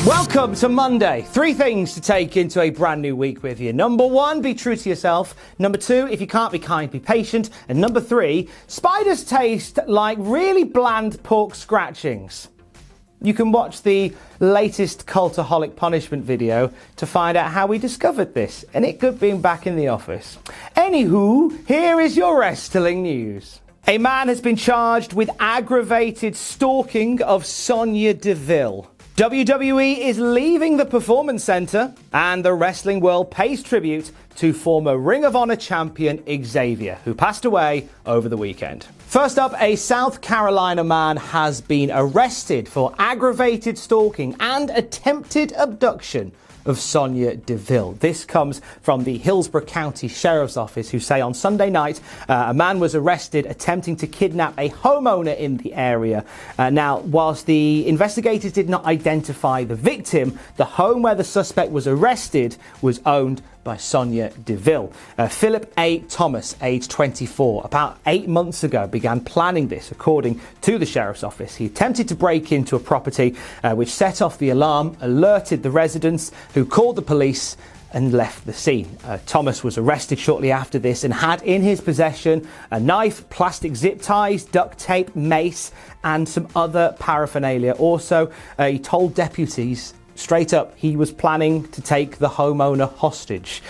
Welcome to Monday. 3 things to take into a brand new week with you. Number 1, be true to yourself. Number 2, if you can't be kind, be patient. And number 3, spiders taste like really bland pork scratchings. You can watch the latest Cultaholic punishment video to find out how we discovered this, and it could be back in the office. Anywho, here is your wrestling news. A man has been charged with aggravated stalking of Sonya Deville. WWE is leaving the Performance Center, and the wrestling world pays tribute to former Ring of Honor champion Xavier, who passed away over the weekend. First up, a South Carolina man has been arrested for aggravated stalking and attempted abduction of Sonya Deville. This comes from the Hillsborough County Sheriff's Office, who say on Sunday night a man was arrested attempting to kidnap a homeowner in the area. Now, whilst the investigators did not identify the victim, the home where the suspect was arrested was owned by Sonya Deville. Philip A. Thomas, age 24, about 8 months ago began planning this, according to the Sheriff's Office. He attempted to break into a property which set off the alarm, alerted the residents, who called the police and left the scene. Thomas was arrested shortly after this and had in his possession a knife, plastic zip ties, duct tape, mace, and some other paraphernalia. Also, he told deputies straight up he was planning to take the homeowner hostage.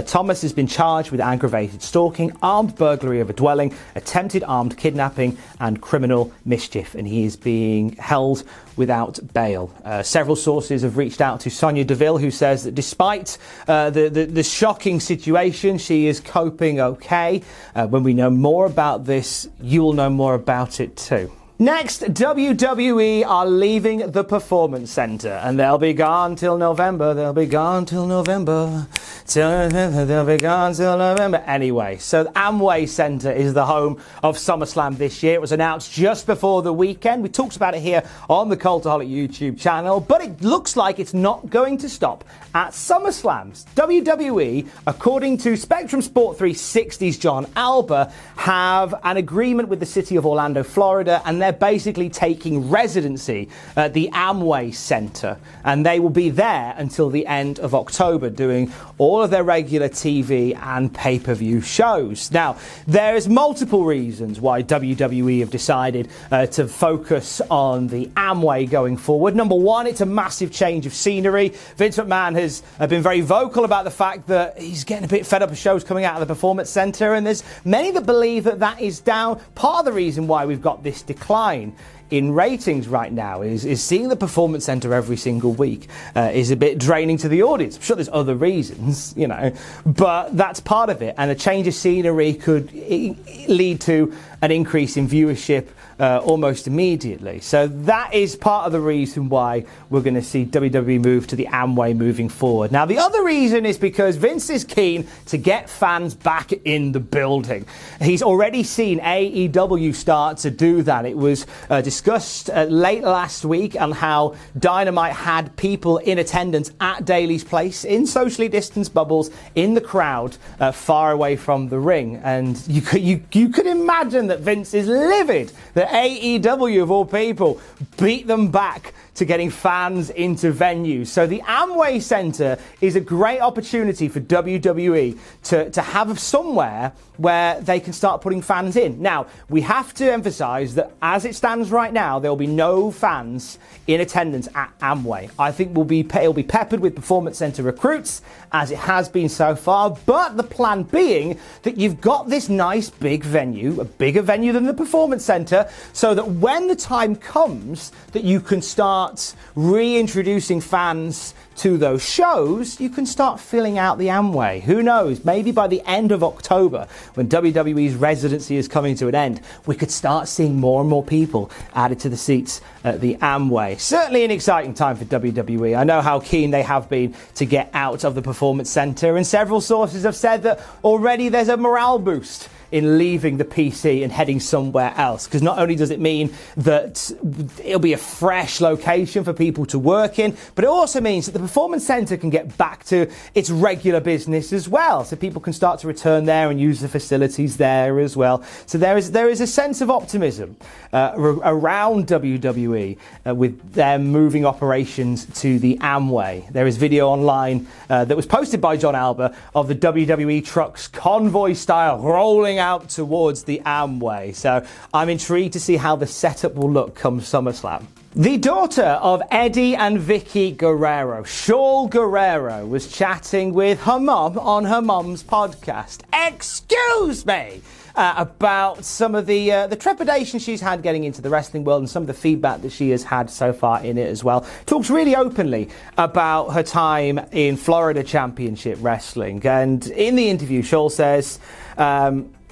Thomas has been charged with aggravated stalking, armed burglary of a dwelling, attempted armed kidnapping, and criminal mischief, and he is being held without bail. Several sources have reached out to Sonya Deville, who says that despite the shocking situation, she is coping okay. When we know more about this, you will know more about it too. Next, WWE are leaving the Performance Center, and they'll be gone till November. They'll be gone till November. They'll be gone till November. Anyway, so the Amway Center is the home of SummerSlam this year. It was announced just before the weekend. We talked about it here on the Cultaholic YouTube channel, but it looks like it's not going to stop at SummerSlams. WWE, according to Spectrum Sport 360's John Alba, have an agreement with the city of Orlando, Florida, and they're basically taking residency at the Amway Center, and they will be there until the end of October, doing all of their regular TV and pay-per-view shows. Now, there's multiple reasons why WWE have decided to focus on the Amway going forward. Number 1, it's a massive change of scenery. Vince McMahon has been very vocal about the fact that he's getting a bit fed up of shows coming out of the Performance Center, and there's many that believe that that is down. Part of the reason why we've got this decline in ratings right now is seeing the Performance Center every single week is a bit draining to the audience. I'm sure there's other reasons, but that's part of it. And a change of scenery could lead to an increase in viewership almost immediately. So that is part of the reason why we're going to see WWE move to the Amway moving forward. Now, the other reason is because Vince is keen to get fans back in the building. He's already seen AEW start to do that. It was discussed late last week on how Dynamite had people in attendance at Daly's Place in socially distanced bubbles in the crowd far away from the ring. And you could imagine that Vince is livid that AEW, of all people, beat them back to getting fans into venues. So the Amway Center is a great opportunity for WWE to have somewhere where they can start putting fans in. Now, we have to emphasize that as it stands right now, there will be no fans in attendance at Amway. I think it'll be peppered with Performance Center recruits, as it has been so far, but the plan being that you've got this nice big venue, a bigger venue than the Performance Center, so that when the time comes that you can start reintroducing fans to those shows, you can start filling out the Amway. Who knows? Maybe by the end of October, when WWE's residency is coming to an end, we could start seeing more and more people added to the seats at the Amway. Certainly an exciting time for WWE. I know how keen they have been to get out of the Performance Center, and several sources have said that already there's a morale boost in leaving the PC and heading somewhere else, because not only does it mean that it'll be a fresh location for people to work in, but it also means that the Performance Center can get back to its regular business as well, so people can start to return there and use the facilities there as well. So there is a sense of optimism around WWE with them moving operations to the Amway. There is video online that was posted by John Alba of the WWE trucks convoy style rolling out towards the Amway. So I'm intrigued to see how the setup will look come SummerSlam. The daughter of Eddie and Vicky Guerrero, Shaul Guerrero, was chatting with her mum on her mum's podcast. Excuse me! About some of the trepidation she's had getting into the wrestling world and some of the feedback that she has had so far in it as well. Talks really openly about her time in Florida Championship Wrestling. And in the interview, Shaul says,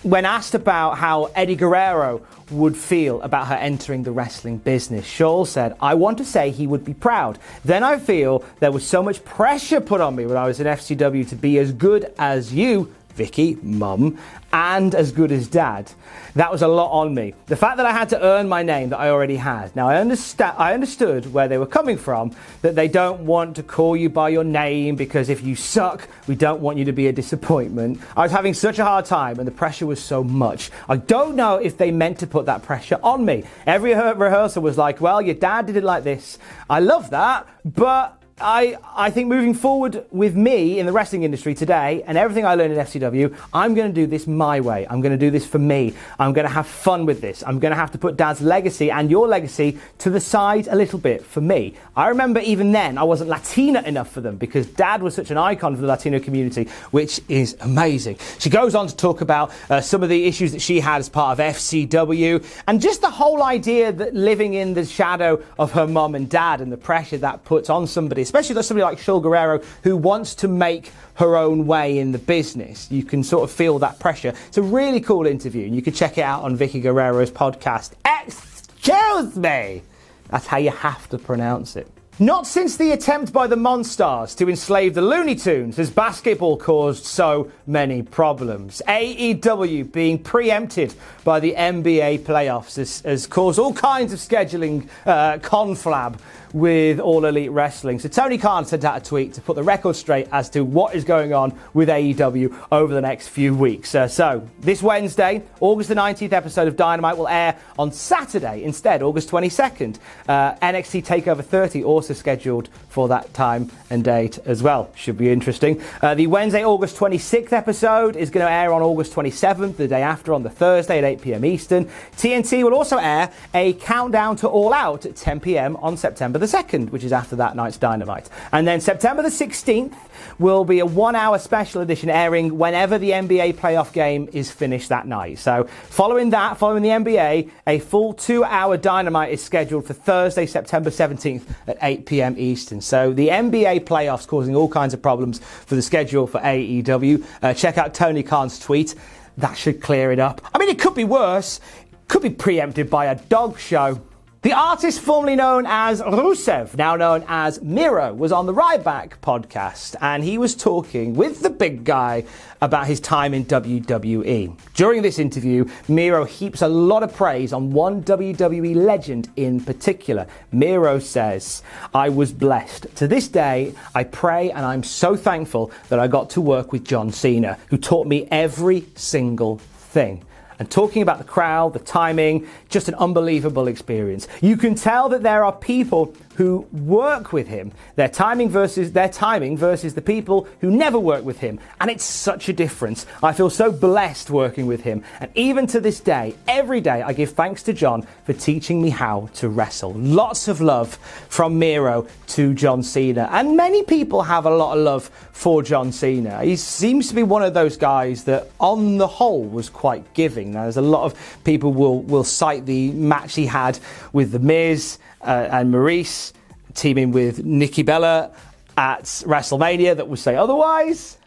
when asked about how Eddie Guerrero would feel about her entering the wrestling business, Shaul said, "I want to say he would be proud. Then I feel there was so much pressure put on me when I was in FCW to be as good as you, Vicky, mum, and as good as dad. That was a lot on me. The fact that I had to earn my name that I already had. Now, I understood where they were coming from, that they don't want to call you by your name because if you suck, we don't want you to be a disappointment. I was having such a hard time and the pressure was so much. I don't know if they meant to put that pressure on me. Every rehearsal was like, well, your dad did it like this. I love that, but I think moving forward with me in the wrestling industry today and everything I learned in FCW, I'm going to do this my way. I'm going to do this for me. I'm going to have fun with this. I'm going to have to put Dad's legacy and your legacy to the side a little bit for me. I remember even then I wasn't Latina enough for them because Dad was such an icon for the Latino community, which is amazing. She goes on to talk about some of the issues that she had as part of FCW and just the whole idea that living in the shadow of her mum and dad and the pressure that puts on somebody, especially somebody like Shaul Guerrero who wants to make her own way in the business. You can sort of feel that pressure. It's a really cool interview and you can check it out on Vicky Guerrero's podcast. Excuse me! That's how you have to pronounce it. Not since the attempt by the Monstars to enslave the Looney Tunes has basketball caused so many problems. AEW being preempted by the NBA playoffs has caused all kinds of scheduling conflab with All Elite Wrestling. So Tony Khan sent out a tweet to put the record straight as to what is going on with AEW over the next few weeks. So this Wednesday, August the 19th episode of Dynamite will air on Saturday instead, August 22nd. NXT TakeOver 30 also scheduled for that time and date as well. Should be interesting. The Wednesday, August 26th episode is going to air on August 27th, the day after on the Thursday at 8 p.m. Eastern. TNT will also air a countdown to All Out at 10 p.m. on September the 2nd, which is after that night's Dynamite. And then September the 16th will be a 1-hour special edition airing whenever the NBA playoff game is finished that night. So following the NBA, a full 2-hour Dynamite is scheduled for Thursday, September 17th at 8 p.m. Eastern. So the NBA playoffs causing all kinds of problems for the schedule for AEW. Check out Tony Khan's tweet. That should clear it up. I mean, it could be worse. Could be preempted by a dog show. The artist formerly known as Rusev, now known as Miro, was on the Ryback podcast and he was talking with the big guy about his time in WWE. During this interview, Miro heaps a lot of praise on one WWE legend in particular. Miro says, "I was blessed. To this day, I pray and I'm so thankful that I got to work with John Cena, who taught me every single thing." And talking about the crowd, the timing, just an unbelievable experience. You can tell that there are people who work with him, their timing versus the people who never work with him. And it's such a difference. I feel so blessed working with him. And even to this day, every day, I give thanks to John for teaching me how to wrestle. Lots of love from Miro to John Cena. And many people have a lot of love for John Cena. He seems to be one of those guys that on the whole was quite giving. Now, there's a lot of people will cite the match he had with The Miz and Maurice teaming with Nikki Bella at WrestleMania that would say otherwise.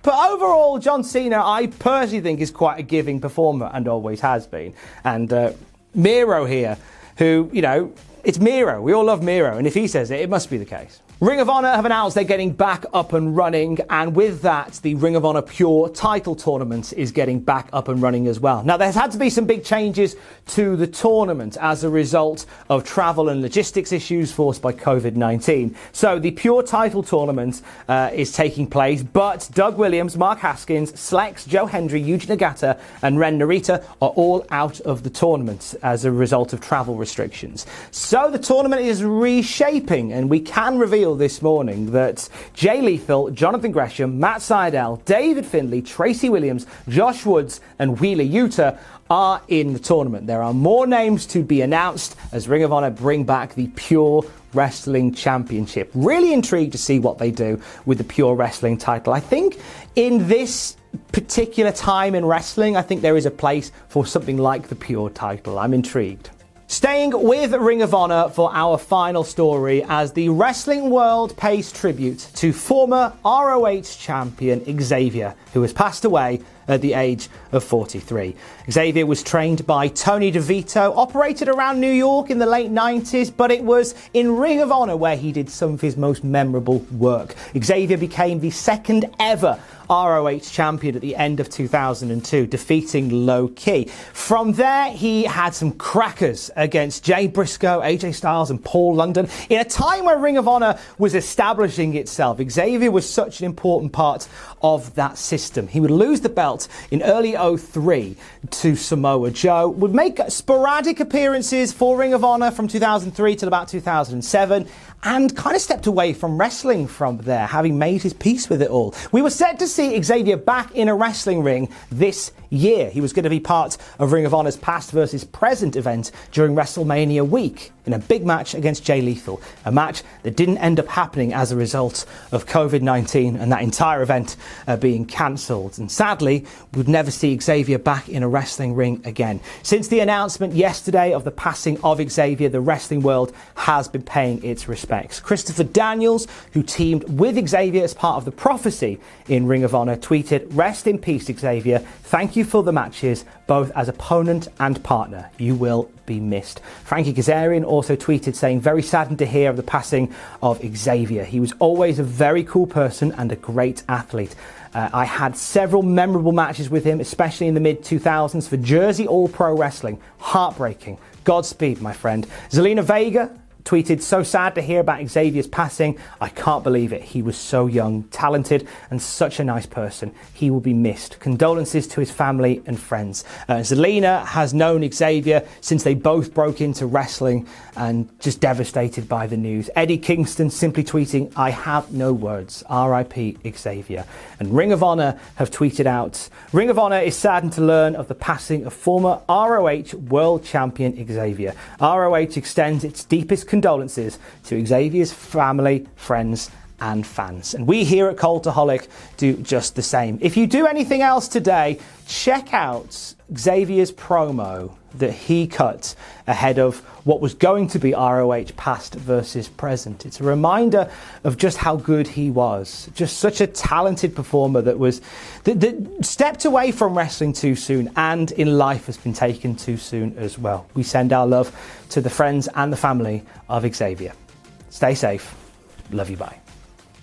But overall, John Cena, I personally think, is quite a giving performer and always has been. And Miro here, who, you know, it's Miro. We all love Miro. And if he says it, it must be the case. Ring of Honor have announced they're getting back up and running, and with that, the Ring of Honor Pure title tournament is getting back up and running as well. Now, there's had to be some big changes to the tournament as a result of travel and logistics issues forced by COVID-19. So the Pure title tournament is taking place, but Doug Williams, Mark Haskins, Slex, Joe Hendry, Yuji Nagata, and Ren Narita are all out of the tournament as a result of travel restrictions. So the tournament is reshaping, and we can reveal this morning that Jay Lethal, Jonathan Gresham, Matt Sydal, David Finlay, Tracy Williams, Josh Woods, and Wheeler Yuta are in the tournament. There are more names to be announced as Ring of Honor bring back the Pure Wrestling Championship. Really intrigued to see what they do with the Pure Wrestling title. I think in this particular time in wrestling, I think there is a place for something like the Pure title. I'm intrigued. Staying with Ring of Honor for our final story as the wrestling world pays tribute to former ROH champion Xavier, who has passed away at the age of 43. Xavier was trained by Tony DeVito, operated around New York in the late 90s, but it was in Ring of Honor where he did some of his most memorable work. Xavier became the second ever ROH champion at the end of 2002, defeating Low Ki. From there, he had some crackers against Jay Briscoe, AJ Styles, and Paul London. In a time where Ring of Honor was establishing itself, Xavier was such an important part of that system. He would lose the belt in early 03 to Samoa Joe, would make sporadic appearances for Ring of Honor from 2003 till about 2007, and kind of stepped away from wrestling from there, having made his peace with it all. We were set to see Xavier back in a wrestling ring this year. He was going to be part of Ring of Honor's past versus present event during WrestleMania week in a big match against Jay Lethal, a match that didn't end up happening as a result of COVID-19 and that entire event being cancelled. And sadly, we'd never see Xavier back in a wrestling ring again. Since the announcement yesterday of the passing of Xavier, the wrestling world has been paying its respects. Christopher Daniels, who teamed with Xavier as part of the Prophecy in Ring of Honor, tweeted, "Rest in peace, Xavier. Thank you for the matches, both as opponent and partner. You will be missed." Frankie Kazarian also tweeted saying, "Very saddened to hear of the passing of Xavier. He was always a very cool person and a great athlete. I had several memorable matches with him, especially in the mid-2000s for Jersey All Pro Wrestling. Heartbreaking. Godspeed, my friend." Zelina Vega tweeted, "So sad to hear about Xavier's passing. I can't believe it. He was so young, talented, and such a nice person. He will be missed. Condolences to his family and friends." Zelina has known Xavier since they both broke into wrestling and just devastated by the news. Eddie Kingston simply tweeting, "I have no words. RIP Xavier." And Ring of Honor have tweeted out, "Ring of Honor is saddened to learn of the passing of former ROH World Champion Xavier. ROH extends its deepest condolences to Xavier's family, friends, and fans." And we here at Cultaholic do just the same. If you do anything else today, check out Xavier's promo that he cut ahead of what was going to be ROH past versus present. It's a reminder of just how good he was. Just such a talented performer that stepped away from wrestling too soon and in life has been taken too soon as well. We send our love to the friends and the family of Xavier. Stay safe. Love you. Bye.